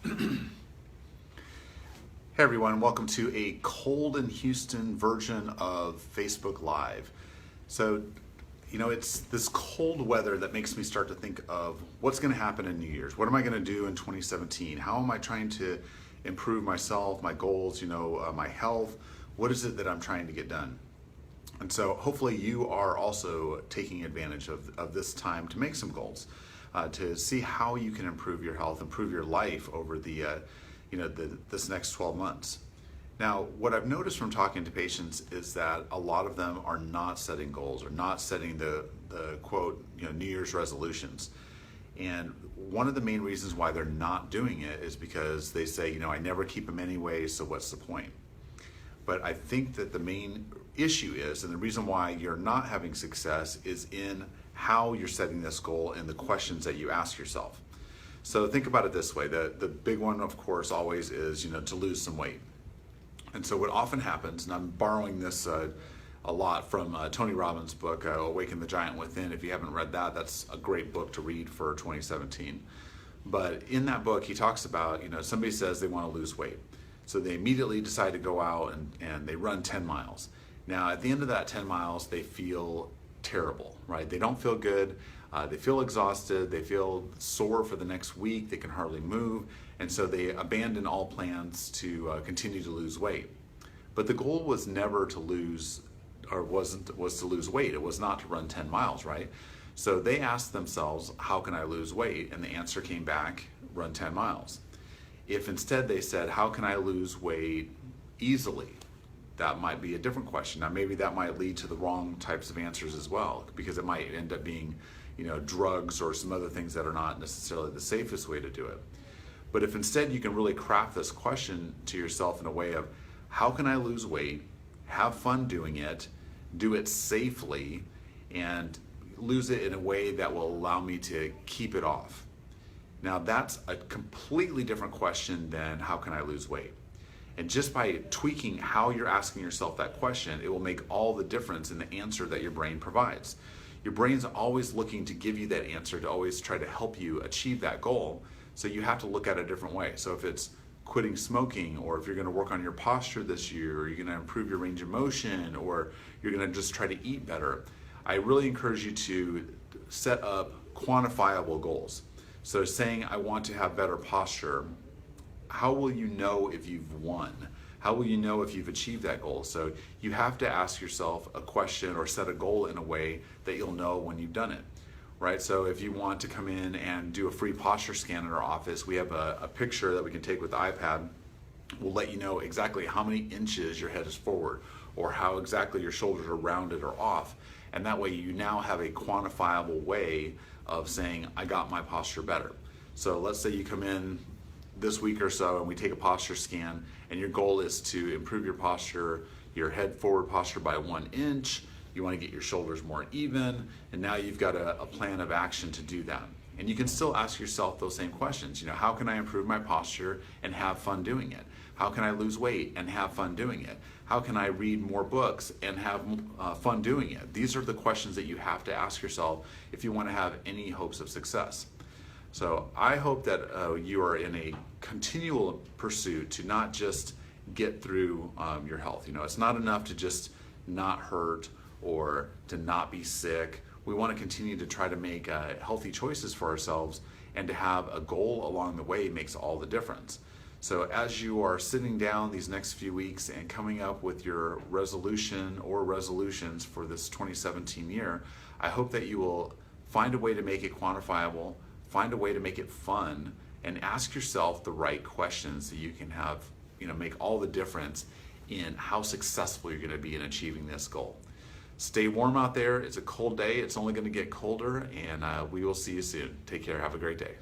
Hey everyone, welcome to a cold in Houston version of Facebook Live. So, it's this cold weather that makes me start to think of what's going to happen in New Year's. What am I going to do in 2017? How am I trying to improve myself, my goals, my health? What is it that I'm trying to get done? And so hopefully you are also taking advantage of this time to make some goals, to see how you can improve your health, improve your life over this next 12 months. Now, what I've noticed from talking to patients is that a lot of them are not setting goals or not setting the quote, New Year's resolutions. And one of the main reasons why they're not doing it is because they say, I never keep them anyway, so what's the point? But I think that the main issue is, and the reason why you're not having success is in how you're setting this goal and the questions that you ask yourself. So think about it this way. The big one, of course, always is, to lose some weight. And so what often happens, and I'm borrowing this a lot from Tony Robbins' book, Awaken the Giant Within. If you haven't read that, that's a great book to read for 2017. But in that book, he talks about, somebody says they want to lose weight. So they immediately decide to go out and they run 10 miles. Now, at the end of that 10 miles, they feel terrible, right? They don't feel good. They feel exhausted, they feel sore for the next week, they can hardly move, and so they abandon all plans to continue to lose weight. But the goal was never to lose, was to lose weight. It was not to run 10 miles, right? So they asked themselves, how can I lose weight? And the answer came back, run 10 miles. If instead they said, how can I lose weight easily? That might be a different question. Now maybe that might lead to the wrong types of answers as well, because it might end up being drugs or some other things that are not necessarily the safest way to do it. But if instead you can really craft this question to yourself in a way of, how can I lose weight, have fun doing it, do it safely, and lose it in a way that will allow me to keep it off. Now that's a completely different question than how can I lose weight? And just by tweaking how you're asking yourself that question, it will make all the difference in the answer that your brain provides. Your brain's always looking to give you that answer, to always try to help you achieve that goal. So you have to look at it a different way. So if it's quitting smoking, or if you're going to work on your posture this year, or you're going to improve your range of motion, or you're going to just try to eat better, I really encourage you to set up quantifiable goals. So saying, I want to have better posture, how will you know if you've won? How will you know if you've achieved that goal? So you have to ask yourself a question or set a goal in a way that you'll know when you've done it, right? So if you want to come in and do a free posture scan in our office, we have a picture that we can take with the iPad. We'll let you know exactly how many inches your head is forward, or how exactly your shoulders are rounded or off. And that way you now have a quantifiable way of saying, I got my posture better. So let's say you come in this week or so and we take a posture scan, and your goal is to improve your posture, your head forward posture by 1 inch. You want to get your shoulders more even, and now you've got a plan of action to do that. And you can still ask yourself those same questions. How can I improve my posture and have fun doing it? How can I lose weight and have fun doing it? How can I read more books and have fun doing it? These are the questions that you have to ask yourself if you want to have any hopes of success. So I hope that you are in a continual pursuit to not just get through your health. It's not enough to just not hurt or to not be sick. We want to continue to try to make healthy choices for ourselves, and to have a goal along the way makes all the difference. So as you are sitting down these next few weeks and coming up with your resolution or resolutions for this 2017 year, I hope that you will find a way to make it quantifiable, find a way to make it fun, and ask yourself the right questions so you can have, make all the difference in how successful you're going to be in achieving this goal. Stay warm out there. It's a cold day. It's only going to get colder, and we will see you soon. Take care. Have a great day.